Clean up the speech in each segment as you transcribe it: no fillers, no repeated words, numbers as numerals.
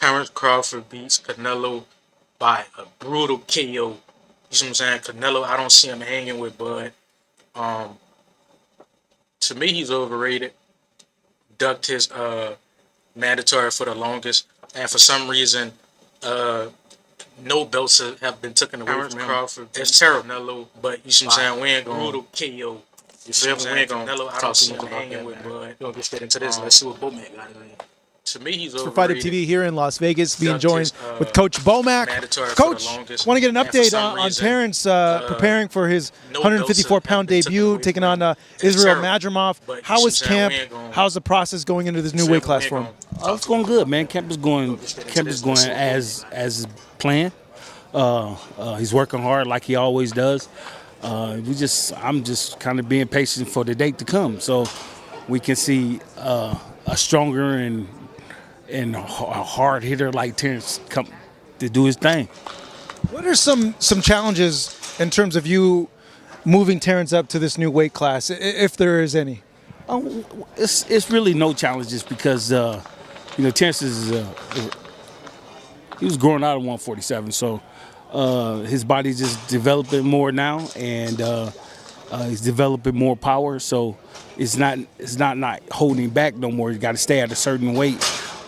Terence Crawford beats Canelo by a brutal KO. You see what I'm saying? Canelo, I don't see him hanging with Bud. To me, he's overrated. Ducked his mandatory for the longest, and for some reason, no belts have been taken away from him. Crawford, it's terrible, Canelo, but you see what I'm saying? We ain't going brutal KO. You see what I'm saying? Canelo, I don't see him hanging with Bud. We're gonna get straight into this. Let's see what Bomac got today. To me, he's overrated. For Fighter TV here in Las Vegas, being joined with Coach Bomac. Coach, want to get an update on Terence preparing for his 154-pound debut, taking on Israel Madrimov. How is camp? How's the process going into this new weight class for him? Oh, it's going good, man. Camp is going as planned. He's working hard like he always does. I'm just kind of being patient for the date to come, so we can see a stronger and a hard hitter like Terence come to do his thing. What are some challenges in terms of you moving Terence up to this new weight class, if there is any? It's really no challenges because Terence he was growing out of 147, so his body's just developing more now, and he's developing more power, so it's not holding back no more. You got to stay at a certain weight.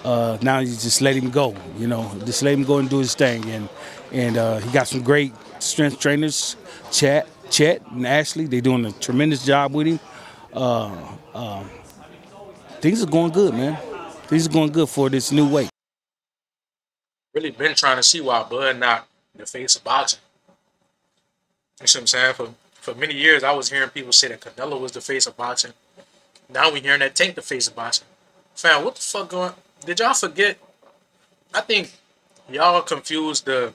Now you just let him go, just let him go and do his thing. And he got some great strength trainers, Chet and Ashley. They're doing a tremendous job with him. Things are going good, man. Things are going good for this new weight. Really been trying to see why Bud not in the face of boxing. You see what I'm saying? For many years, I was hearing people say that Canelo was the face of boxing. Now we're hearing that Tank the face of boxing. Fam, what the fuck going on? Did y'all forget? I think y'all confused the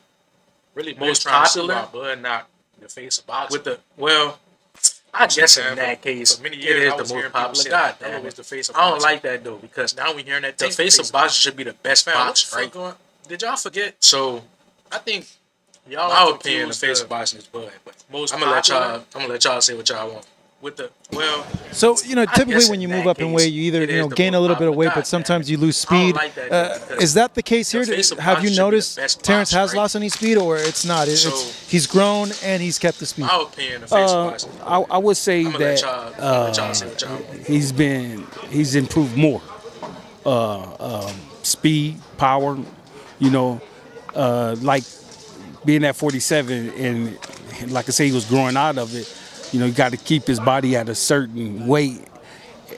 really most popular Bud not the face of boxing with I guess in that case, for many years, it is the most popular. God damn it. I don't like that though, because now we hearing that the face of boxing should be the best boxer, right? Did y'all forget? So I think y'all, my opinion, the face of boxing is Bud, but I'm gonna let y'all say what y'all want. So typically when you move up in weight, you either gain a little bit of weight, but sometimes you lose speed. Is that the case here? Have you noticed Terence has lost any speed, or it's not? He's grown and he's kept the speed. My opinion, the face of boxing. I would say that he's improved more. Speed, power, like being at 47, and like I say, he was growing out of it. You got to keep his body at a certain weight.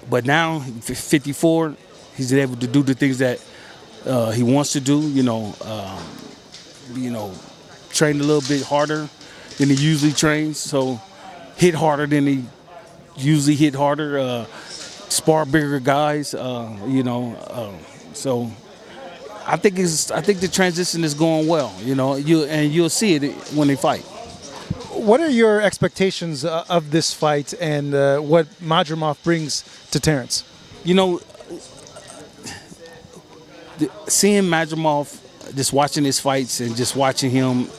But now, 54, he's able to do the things that he wants to do. Train a little bit harder than he usually trains. So hit harder than he usually hit harder. Spar bigger guys. So I think the transition is going well. You'll see it when they fight. What are your expectations of this fight and what Madrimov brings to Terence? Seeing Madrimov, just watching his fights and just watching him,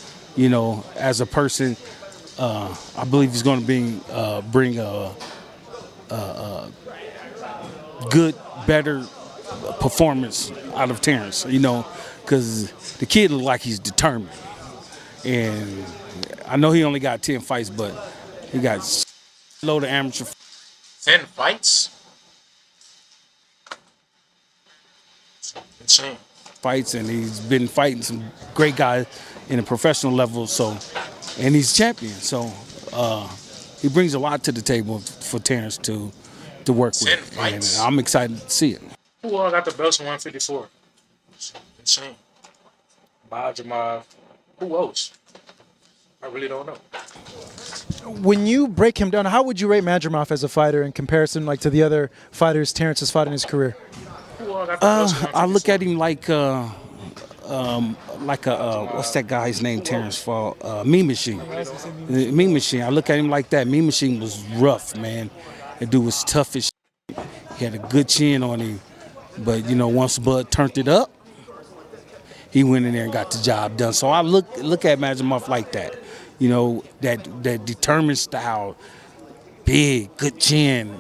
as a person, I believe he's going to bring a good, better performance out of Terence. Because the kid looks like he's determined, and I know he only got 10 fights, but he got a load of amateur. 10 fights? Insane. Fights, and he's been fighting some great guys in a professional level, and he's champion. So he brings a lot to the table for Terence to work with. 10 fights. And I'm excited to see it. Who all got the belts in 154? Insane. Madrimov. Who else? I really don't know. When you break him down, how would you rate Madrimov as a fighter in comparison, to the other fighters Terence has fought in his career? I look at him like what's that guy's name Terence fought? Mean Machine. Mean Machine. I look at him like that. Mean Machine was rough, man. That dude was tough as shit. He had a good chin on him, but once Bud turned it up, he went in there and got the job done. So I look at Madrimov like that. That determined style, big, good chin,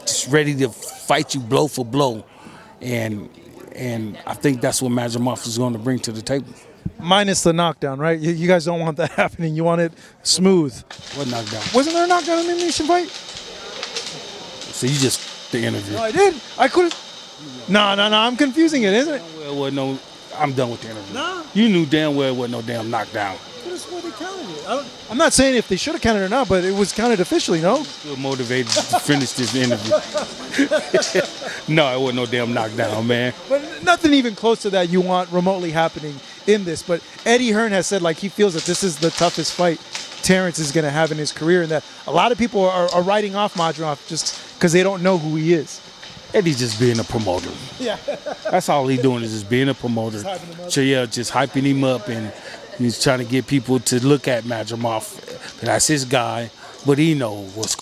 just ready to fight you blow for blow. And and I think that's what Madrimov is going to bring to the table. Minus the knockdown, right? You guys don't want that happening. You want it smooth. What knockdown? Wasn't there a knockdown in the elimination fight? So you just the interview. No, I did. I could have. No. I'm confusing it, isn't it? Well, no, I'm done with the interview. Nah. You knew damn well it wasn't no damn knockdown. That's why they counted it. I'm not saying if they should have counted it or not, but it was counted officially, no? Feel motivated to finish this interview. No, it wasn't no damn knockdown, man. But nothing even close to that you want remotely happening in this. But Eddie Hearn has said like he feels that this is the toughest fight Terence is going to have in his career, and that a lot of people are writing off Madrimov just because they don't know who he is. Eddie's just being a promoter. Yeah. That's all he's doing is just being a promoter. So yeah, just hyping him up, and he's trying to get people to look at Madrimov. That's his guy, but he knows what's.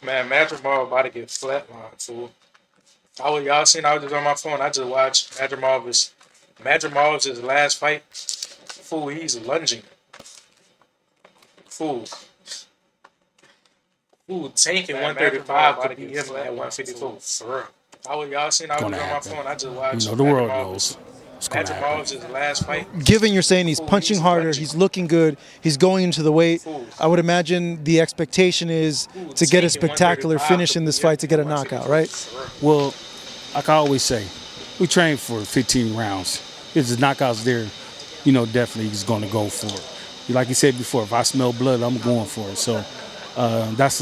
Man, Madrimov about to get flatlined, fool. Y'all seen? I was just on my phone. I just watched Madrimov's last fight. Fool, he's lunging. Fool, tanking 135 to beat him at 154. For real. Y'all seen? I was on my phone. I just watched. You know, the world knows. Madrimov's last fight. Given you're saying he's punching harder, he's looking good, he's going into the weight, I would imagine the expectation is to get a spectacular finish in this fight to get a knockout, right? Well, like I always say, we train for 15 rounds. If there's knockouts there, you know, definitely he's going to go for it. Like you said before, if I smell blood, I'm going for it. So that's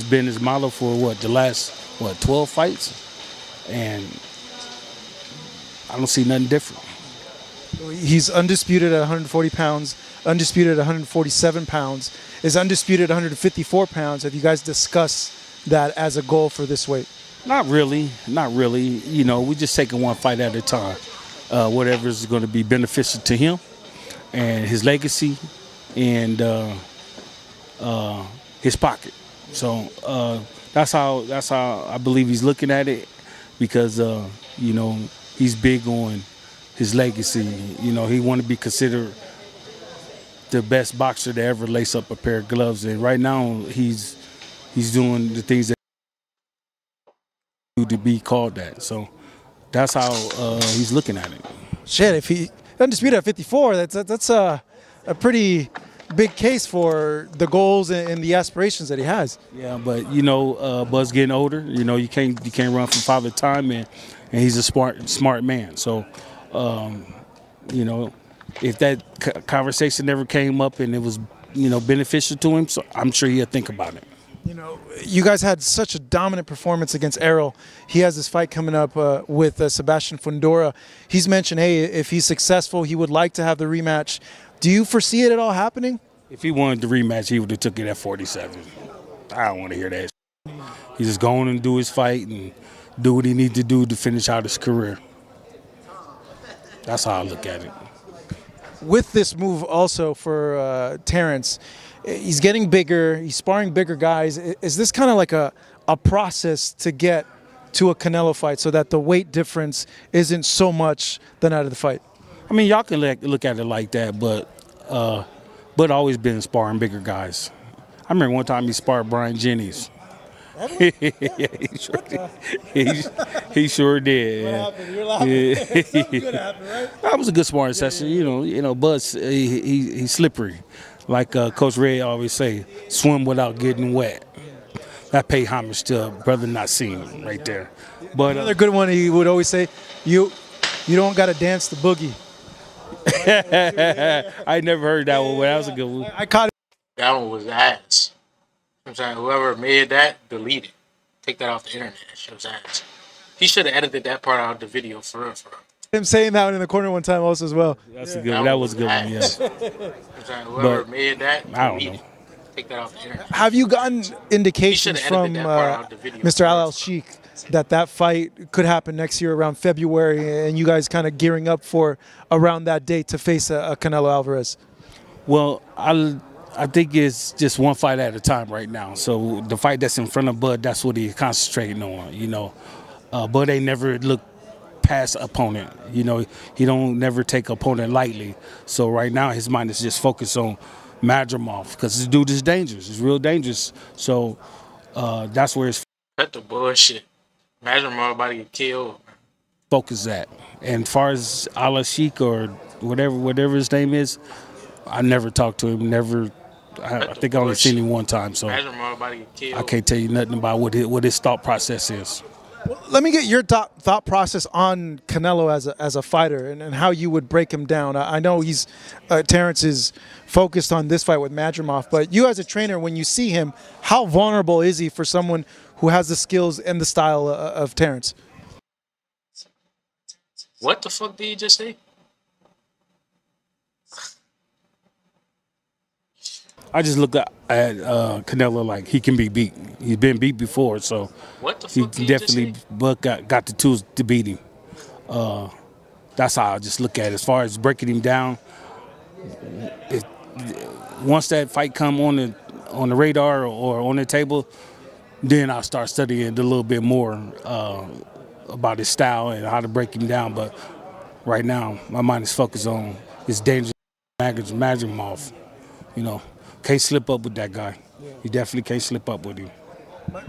been his model for the last 12 fights, and I don't see nothing different. He's undisputed at 140 pounds, undisputed at 147 pounds, is undisputed at 154 pounds. Have you guys discussed that as a goal for this weight? Not really. You know, we're just taking one fight at a time. Whatever is going to be beneficial to him and his legacy and his pocket. So that's how I believe he's looking at it, because you know, he's big on his legacy. You know, he want to be considered the best boxer to ever lace up a pair of gloves. And right now, he's doing the things that to be called that. So that's how he's looking at it. Shit, if he undisputed at 54, that's a pretty big case for the goals and the aspirations that he has. Yeah, but you know, Buzz getting older. You know, you can't run from Father Time, and he's a smart man. So, you know, if that conversation never came up and it was, you know, beneficial to him, so I'm sure he'll think about it. You know, you guys had such a dominant performance against Errol. He has this fight coming up with Sebastian Fundora. He's mentioned, hey, if he's successful, he would like to have the rematch. Do you foresee it at all happening? If he wanted the rematch, he would have took it at 47. I don't want to hear that. He's just going and do his fight and do what he needs to do to finish out his career. That's how I look at it. With this move also for Terence, he's getting bigger, he's sparring bigger guys. Is this kind of like a process to get to a Canelo fight so that the weight difference isn't so much the night of the fight? I mean, y'all can look at it like that, but always been sparring bigger guys. I remember one time he sparred Brian Jennings. Yeah, he sure did. What happened? You're laughing. Yeah. Something good happened, right? That was a good sparring session. You know, Buzz, he's slippery. Like Coach Ray always say, swim without getting wet. That pay homage to a brother not seen right there. But another good one, he would always say, you don't got to dance the boogie. I never heard that one, but that was a good one. I caught it. That one was ass. I'm saying whoever made that, delete it. Take that off the internet. That shit was ass. He should have edited that part out of the video for real. Him saying that in the corner one time also as well. That's a good one. That was a good one, yeah. I'm saying whoever made that, delete it. Take that off the internet. Have you gotten indications from Mr. Al Sheikh that fight could happen next year around February, and you guys kind of gearing up for around that date to face a Canelo Alvarez? Well, I think it's just one fight at a time right now. So the fight that's in front of Bud, that's what he's concentrating on. You know, Bud ain't never looked past opponent. You know, he don't never take opponent lightly. So right now his mind is just focused on Madrimov, because this dude is dangerous. He's real dangerous. So that's where it's. Cut the bullshit. Madrimov about to get killed. focus at. And as far as Ala Sheik or whatever his name is, I never talked to him. Never. I think I only seen him one time, so I can't tell you nothing about what his thought process is. Well, let me get your thought process on Canelo as a fighter and how you would break him down. I know Terence is focused on this fight with Madrimov, but you as a trainer, when you see him, how vulnerable is he for someone who has the skills and the style of Terence? What the fuck did you just say? I just look at Canelo like he can be beat. He's been beat before, so what the he fuck definitely got the tools to beat him. That's how I just look at it. As far as breaking him down, once that fight come on the radar or on the table, then I'll start studying it a little bit more about his style and how to break him down. But right now, my mind is focused on his dangerous Madrimov. You know, can't slip up with that guy. You definitely can't slip up with him.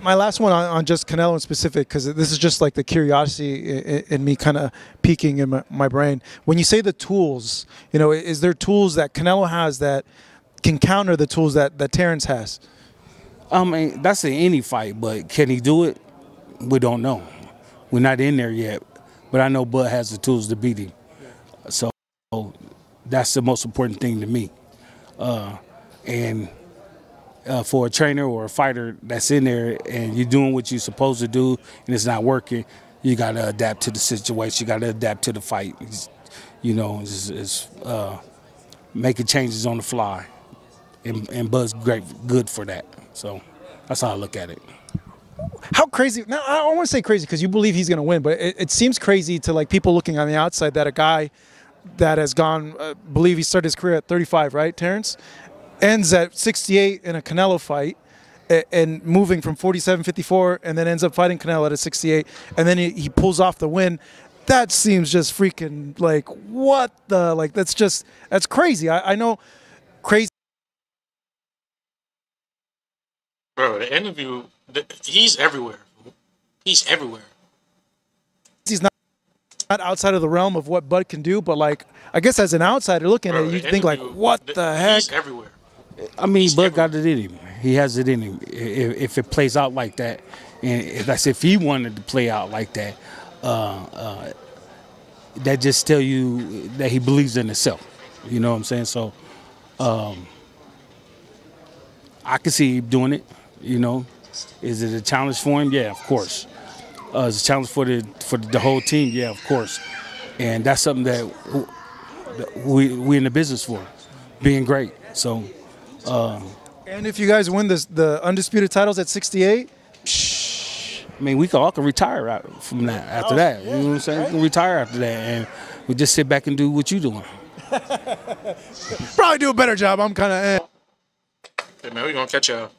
My last one on just Canelo in specific, because this is just like the curiosity in me kind of peeking in my brain. When you say the tools, you know, is there tools that Canelo has that can counter the tools that Terence has? I mean, that's in any fight, but can he do it? We don't know. We're not in there yet, but I know Bud has the tools to beat him. So that's the most important thing to me. For a trainer or a fighter that's in there and you're doing what you're supposed to do and it's not working, you got to adapt to the situation. You got to adapt to the fight. You know, making changes on the fly. And Bud's good for that. So that's how I look at it. How crazy? Now, I don't want to say crazy because you believe he's going to win, but it seems crazy to like people looking on the outside that a guy that has gone, believe he started his career at 35, right, Terence? Ends at 68 in a Canelo fight and moving from 47, 54, and then ends up fighting Canelo at a 68, and then he pulls off the win. That seems just freaking like, what the, like, that's crazy. I know crazy. Bro, the interview, he's everywhere. He's everywhere. He's not outside of the realm of what Bud can do, but like, I guess as an outsider looking at it, you think like, what the heck? He's everywhere. I mean, Bud got it in him. He has it in him. If it plays out like that, and that's if he wanted to play out like that, that just tell you that he believes in himself. You know what I'm saying? So I can see him doing it. You know, is it a challenge for him? Yeah, of course. It's a challenge for the whole team. Yeah, of course. And that's something that we in the business for, being great. So. And if you guys win the undisputed titles at 68, I mean, we all can retire from that after that. You know what I'm saying? We can retire after that, and we just sit back and do what you're doing. Probably do a better job. I'm kind of. Hey man, we're gonna catch y'all.